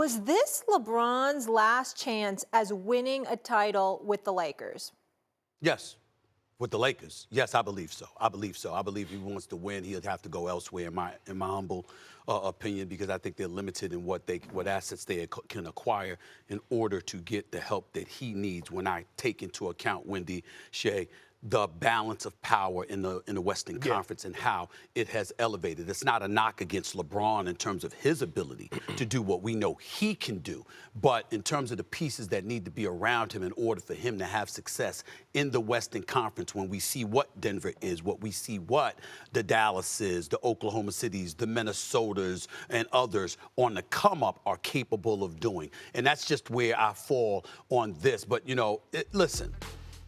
Was this LeBron's last chance as winning a title with the Lakers? Yes. With the Lakers, yes, I believe so. I believe so. I believe if he wants to win, he'll have to go elsewhere, in my humble opinion, because I think they're limited in what assets they can acquire in order to get the help that he needs. When I take into account, Wendy, Shay, the balance of power in the Western Conference and how it has elevated. It's not a knock against LeBron in terms of his ability to do what we know he can do, but in terms of the pieces that need to be around him in order for him to have success in the Western Conference, when we see what Denver is, what we see what the Dallas is, the Oklahoma Cities, the Minnesotas, and others on the come up are capable of doing. And that's just where I fall on this. But, you know, listen,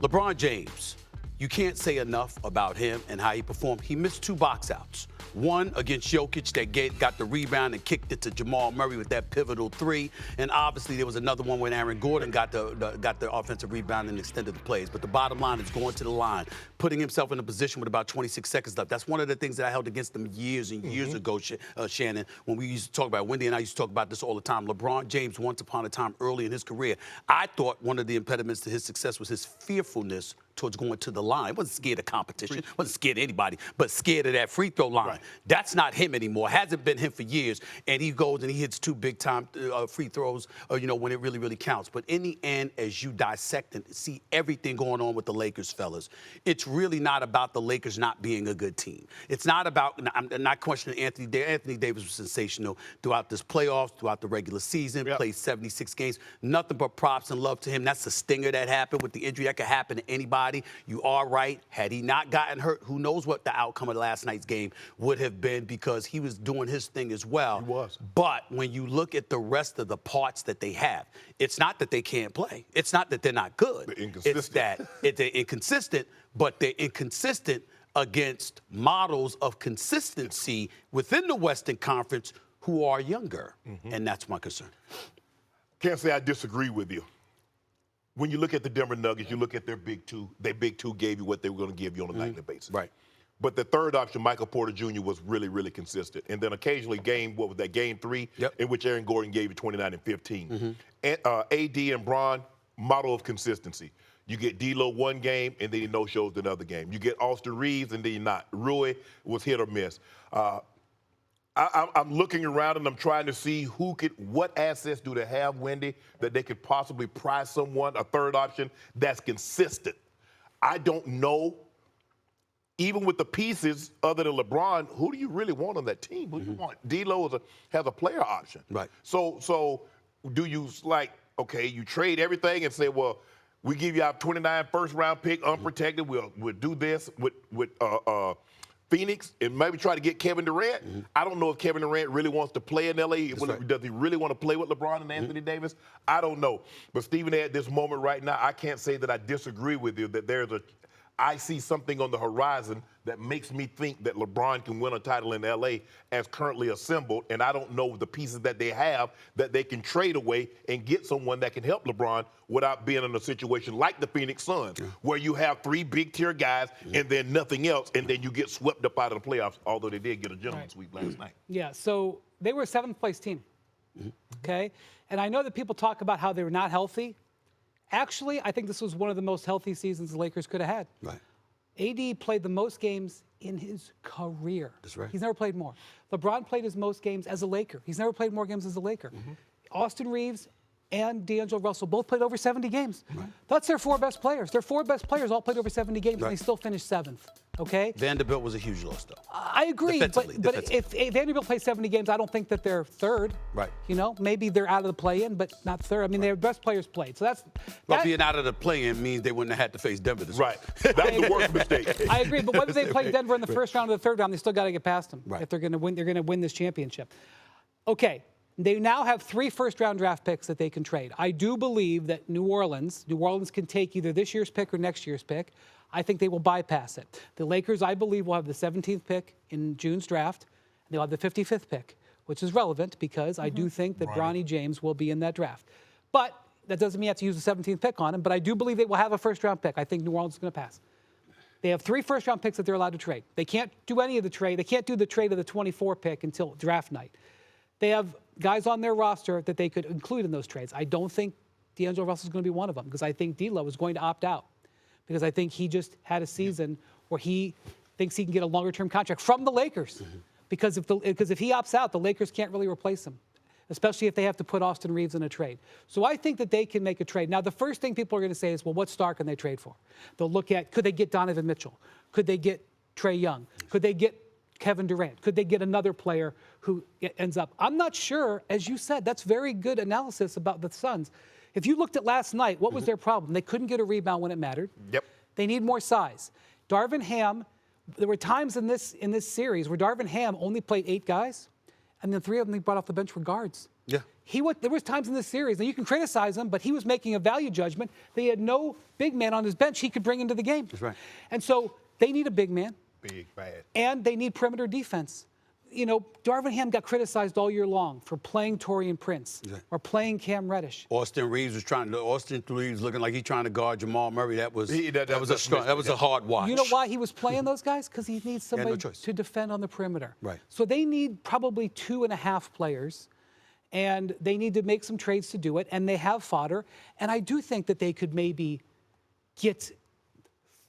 LeBron James, you can't say enough about him and how he performed. He missed 2 box outs. One against Jokic that got the rebound and kicked it to Jamal Murray with that pivotal 3. And obviously there was another one when Aaron Gordon got the offensive rebound and extended the plays. But the bottom line is going to the line, putting himself in a position with about 26 seconds left. That's one of the things that I held against him years and years ago, Shannon, when we used to talk about, Wendy and I used to talk about this all the time. LeBron James, once upon a time early in his career, I thought one of the impediments to his success was his fearfulness towards going to the line. Wasn't scared of competition, wasn't scared of anybody, but scared of that free throw line. Right. That's not him anymore. Hasn't been him for years. And he goes and he hits 2 big time free throws, you know, when it really, really counts. But in the end, as you dissect and see everything going on with the Lakers, fellas, it's really not about the Lakers not being a good team. It's not about, I'm not questioning Anthony Davis. Anthony Davis was sensational throughout this playoffs, throughout the regular season, played 76 games. Nothing but props and love to him. That's the stinger that happened with the injury. That could happen to anybody. You are right. Had he not gotten hurt, who knows what the outcome of last night's game would have been, because he was doing his thing as well. He was. But when you look at the rest of the parts that they have, it's not that they can't play. It's not that they're not good. They're inconsistent. It's that they're inconsistent, but they're inconsistent against models of consistency within the Western Conference who are younger. And that's my concern. Can't say I disagree with you. When you look at the Denver Nuggets, you look at their big two gave you what they were going to give you on a nightly basis. Right. But the third option, Michael Porter Jr., was really, really consistent. And then occasionally game 3, in which Aaron Gordon gave you 29 and 15. And, AD and Bron, model of consistency. You get D'Lo one game, and then he no-shows another game. You get Austin Reeves, and then you're not. Rui was hit or miss. I'm looking around and I'm trying to see what assets do they have, Wendy, that they could possibly prize someone, a third option, that's consistent. I don't know. Even with the pieces other than LeBron, who do you really want on that team? Who do you want? D'Lo has a player option. Right. So do you, okay, you trade everything and say, well, we give you our 29 first-round pick, unprotected. We'll do this with Phoenix and maybe try to get Kevin Durant. I don't know if Kevin Durant really wants to play in L.A. Does he really want to play with LeBron and Anthony Davis? I don't know. But, Stephen, at this moment right now, I can't say that I disagree with you, that I see something on the horizon that makes me think that LeBron can win a title in L.A. as currently assembled, and I don't know the pieces that they have that they can trade away and get someone that can help LeBron without being in a situation like the Phoenix Suns, where you have 3 big-tier guys and then nothing else, and then you get swept up out of the playoffs, although they did get a gentleman's sweep last night. Yeah, so they were a 7th-place team, okay? And I know that people talk about how they were not healthy. Actually, I think this was one of the most healthy seasons the Lakers could have had. Right. AD played the most games in his career. That's right. He's never played more. LeBron played his most games as a Laker. He's never played more games as a Laker. Austin Reeves and D'Angelo Russell both played over 70 games. Right. That's their 4 best players. Their 4 best players all played over 70 games, and they still finished 7th. Okay? Vanderbilt was a huge loss, though. I agree, but if Vanderbilt plays 70 games, I don't think that they're 3rd. Right. You know, maybe they're out of the play-in, but not 3rd. I mean, their best players played. So well, being out of the play-in means they wouldn't have had to face Denver this week. Right. That's the worst mistake. I agree, but whether they play Denver in the first round or the 3rd round, they still got to get past them. Right. If they're going to win, they're going to win this championship. Okay. They now have 3 first-round draft picks that they can trade. I do believe that New Orleans can take either this year's pick or next year's pick. I think they will bypass it. The Lakers, I believe, will have the 17th pick in June's draft. They'll have the 55th pick, which is relevant because I do think that Bronny James will be in that draft. But that doesn't mean you have to use the 17th pick on him, but I do believe they will have a first-round pick. I think New Orleans is going to pass. They have 3 first-round picks that they're allowed to trade. They can't do any of the trade. They can't do the trade of the 24 pick until draft night. They have guys on their roster that they could include in those trades. I don't think D'Angelo Russell's going to be one of them because I think D'Lo is going to opt out because I think he just had a season where he thinks he can get a longer-term contract from the Lakers. Because if he opts out, the Lakers can't really replace him, especially if they have to put Austin Reeves in a trade. So I think that they can make a trade. Now, the first thing people are going to say is, well, what star can they trade for? They'll look at, could they get Donovan Mitchell? Could they get Trae Young? Could they get Kevin Durant? Could they get another player who ends up? I'm not sure. As you said, that's very good analysis about the Suns. If you looked at last night, what was their problem? They couldn't get a rebound when it mattered. Yep. They need more size. Darvin Ham, there were times in this series where Darvin Ham only played 8 guys, and then 3 of them he brought off the bench were guards. Yeah. There was times in this series, and you can criticize him, but he was making a value judgment. They had no big man on his bench he could bring into the game. That's right. And so they need a big man. Big, bad. And they need perimeter defense. You know, Darvin Ham got criticized all year long for playing Taurean Prince or playing Cam Reddish. Austin Reeves looking like he's trying to guard Jamal Murray. That was a hard watch. You know why he was playing those guys? Because he needs somebody no choice. to defend on the perimeter. Right. So they need probably 2.5 players, and they need to make some trades to do it, and they have fodder. And I do think that they could maybe get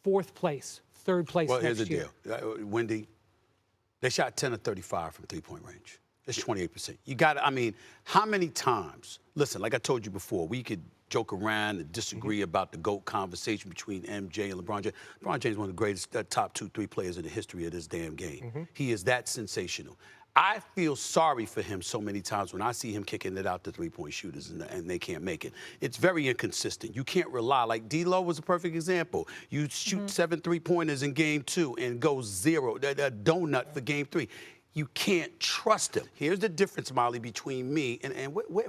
4th place, 3rd place Well, next here's the year. deal. Wendy, they shot 10 of 35 from three-point range. That's 28%. You got to, I mean, how many times, listen, like I told you before, we could joke around and disagree about the GOAT conversation between MJ and LeBron James. LeBron James is one of the greatest top 2-3 players in the history of this damn game. He is that sensational. I feel sorry for him so many times when I see him kicking it out to three-point shooters and they can't make it. It's very inconsistent. You can't rely. Like D'Lo was a perfect example. You shoot 7 3-pointers in game 2 and go 0. A donut for game 3. You can't trust him. Here's the difference, Molly, between me and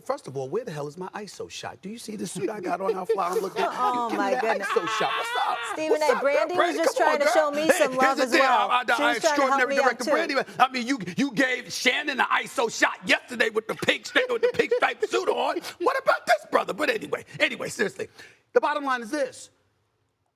first of all, where the hell is my ISO shot? Do you see the suit I got on? How fly I'm looking? Oh, Give my me that goodness. ISO shot. What's up? Stephen What's A. up, Brandy girl? was just Come on, trying to girl. show me some love Here's as the deal. well. She was trying to help Extraordinary me out, director too. Brandy. I mean, you gave Shannon the ISO shot yesterday with the pink striped suit on. What about this, brother? But anyway, seriously, the bottom line is this.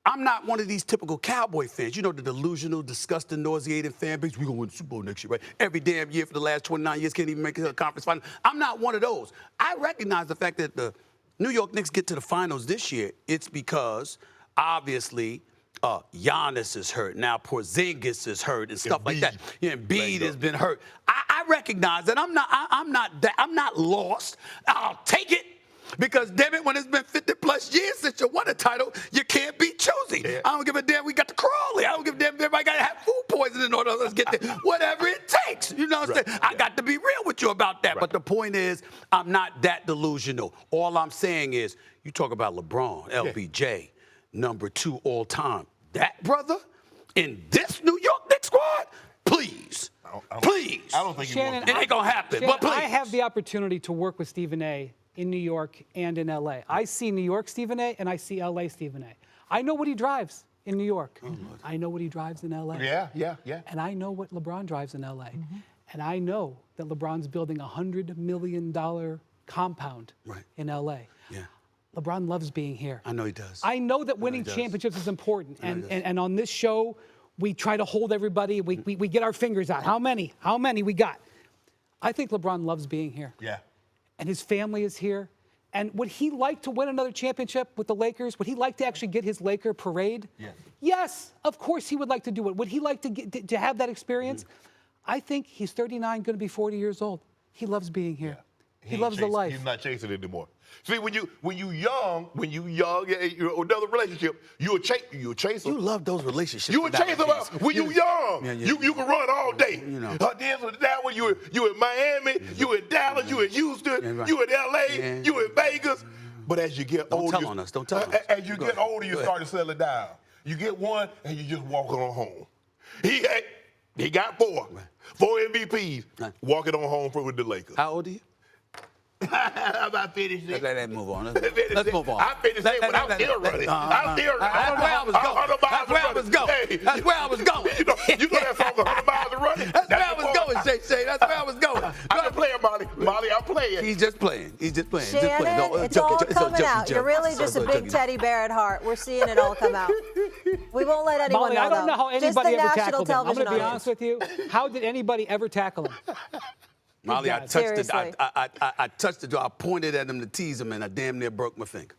I'm not one of these typical Cowboy fans. You know, the delusional, disgusting, nauseating fan base. We're going to win the Super Bowl next year, right? Every damn year for the last 29 years, can't even make it to the conference final. I'm not one of those. I recognize the fact that the New York Knicks get to the finals this year. It's because, obviously, Giannis is hurt. Now Porzingis is hurt and stuff like that. Yeah, Embiid has been hurt. I recognize that I'm not lost. I'll take it. Because, damn it, when it's been 50-plus years since you won a title, you can't be choosy. Yeah. I don't give a damn we got the Crawley. I don't give a damn if everybody got to have food poisoning in order to get there. Whatever it takes. You know what I'm saying? I got to be real with you about that. But the point is, I'm not that delusional. All I'm saying is, you talk about LeBron, LBJ, number 2 all time. That brother in this New York Knicks squad? Please. Please. I don't think Shannon, he it ain't going to happen. Shannon, But please. I have the opportunity to work with Stephen A. in New York and in LA. I see New York Stephen A. and I see LA Stephen A. I know what he drives in New York. I know what he drives in LA. Yeah. And I know what LeBron drives in LA. And I know that LeBron's building a $100 million compound in LA. Yeah. LeBron loves being here. I know he does. I know that winning championships is important. And on this show, we try to hold everybody. We get our fingers out. How many we got? I think LeBron loves being here. Yeah. And his family is here. And would he like to win another championship with the Lakers? Would he like to actually get his Laker parade? Yes. Yes, of course he would like to do it. Would he like to have that experience? I think he's 39, going to be 40 years old. He loves being here. He loves the life. He's not chasing it anymore. See, when you young, you're another relationship, you a chaser. You love those relationships. You a chaser when you young. You can run all day. You know. Then that when you in Miami, you in Dallas, you in Houston, you in LA, you in Vegas. But as you get older, Don't tell on us. As you get older, you start to settle down. You get one, and you just walking on home. He got 4 MVPs walking on home with the Lakers. How old are you? I'm about finished. Let that move on. Let's move on. I finished it without still running. I'm still running. That's where I was going. That's where I was going. You know that song, 100 Miles to Run? That's where I was going, Shay. That's where I was going. I'm just playing, Molly. Molly, I'm playing. He's just playing. Shannon, it's all coming out. You're really just a big teddy bear at heart. We're seeing it all come out. We won't let anyone Molly, know, I don't know how Just the anybody ever national tackled him. I'm television going to be audience. honest with you. How did anybody ever tackle him? Molly, I God. touched it. Seriously. I touched it. I pointed at him to tease him, and I damn near broke my finger.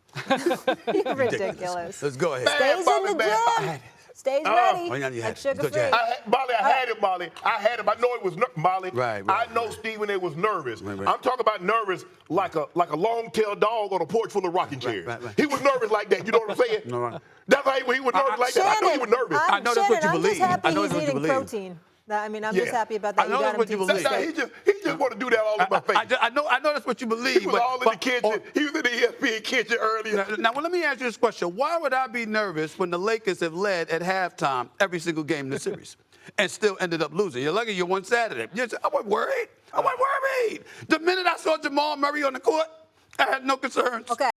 You're ridiculous. Let's go ahead. Stays in the gym. Stays ready. Oh, yeah, you had Like it. sugar Good free. job. Molly, I had it, Molly. I had him. I know it was Molly. Right. I know Stephen it was nervous. Right. I'm talking about nervous like a long-tailed dog on a porch full of rocking chairs. Right. He was nervous like that. You know what I'm saying? No, right. That's how he was nervous like that. I know he was nervous. I know that's what you I'm believe. just happy I know he's that's what you eating believe. protein. I'm just happy about that. I know got that's what him you to believe. He just want to do that all in my face. I know that's what you believe. He was all in the kitchen. He was in the ESPN kitchen earlier. Now, let me ask you this question. Why would I be nervous when the Lakers have led at halftime every single game in the series and still ended up losing? You're lucky you won Saturday. I wasn't worried. I wasn't worried. The minute I saw Jamal Murray on the court, I had no concerns. Okay.